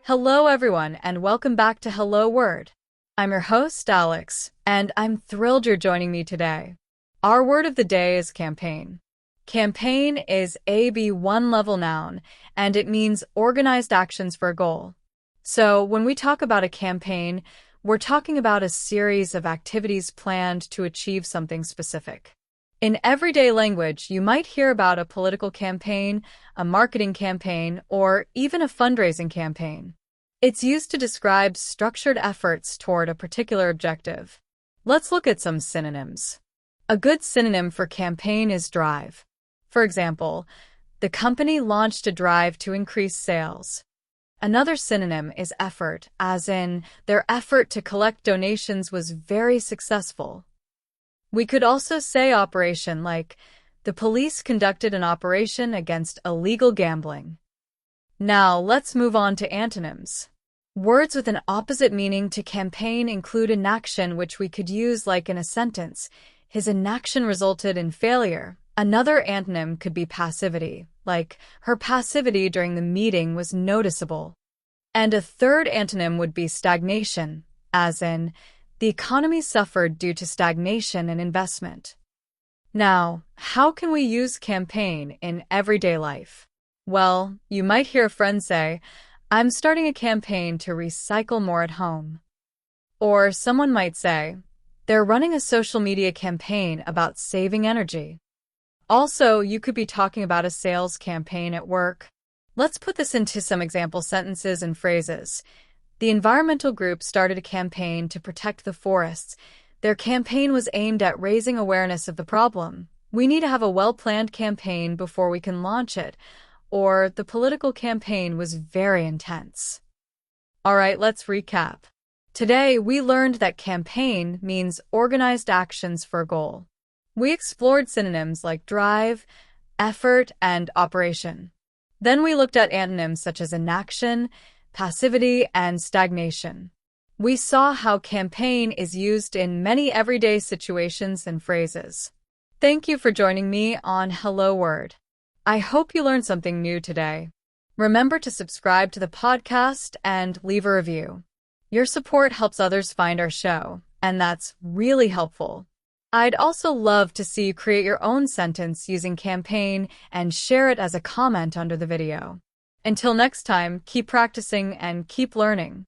Hello everyone and welcome back to Hello Word. I'm your host Alex and I'm thrilled you're joining me today. Our word of the day is campaign. Campaign is a B1 level noun and it means organized actions for a goal. So when we talk about a campaign, we're talking about a series of activities planned to achieve something specific. In everyday language, you might hear about a political campaign, a marketing campaign, or even a fundraising campaign. It's used to describe structured efforts toward a particular objective. Let's look at some synonyms. A good synonym for campaign is drive. For example, the company launched a drive to increase sales. Another synonym is effort, as in, their effort to collect donations was very successful. We could also say operation, like, the police conducted an operation against illegal gambling. Now, let's move on to antonyms. Words with an opposite meaning to campaign include inaction, which we could use like in a sentence. His inaction resulted in failure. Another antonym could be passivity, like, her passivity during the meeting was noticeable. And a third antonym would be stagnation, as in, the economy suffered due to stagnation and investment. Now, how can we use campaign in everyday life? Well, you might hear a friend say, I'm starting a campaign to recycle more at home. Or someone might say, they're running a social media campaign about saving energy. Also, you could be talking about a sales campaign at work. Let's put this into some example sentences and phrases. The environmental group started a campaign to protect the forests. Their campaign was aimed at raising awareness of the problem. We need to have a well-planned campaign before we can launch it. Or the political campaign was very intense. All right, let's recap. Today, we learned that campaign means organized actions for a goal. We explored synonyms like drive, effort, and operation. Then we looked at antonyms such as inaction, passivity, and stagnation. We saw how campaign is used in many everyday situations and phrases. Thank you for joining me on Hello Word. I hope you learned something new today. Remember to subscribe to the podcast and leave a review. Your support helps others find our show, and that's really helpful. I'd also love to see you create your own sentence using campaign and share it as a comment under the video. Until next time, keep practicing and keep learning.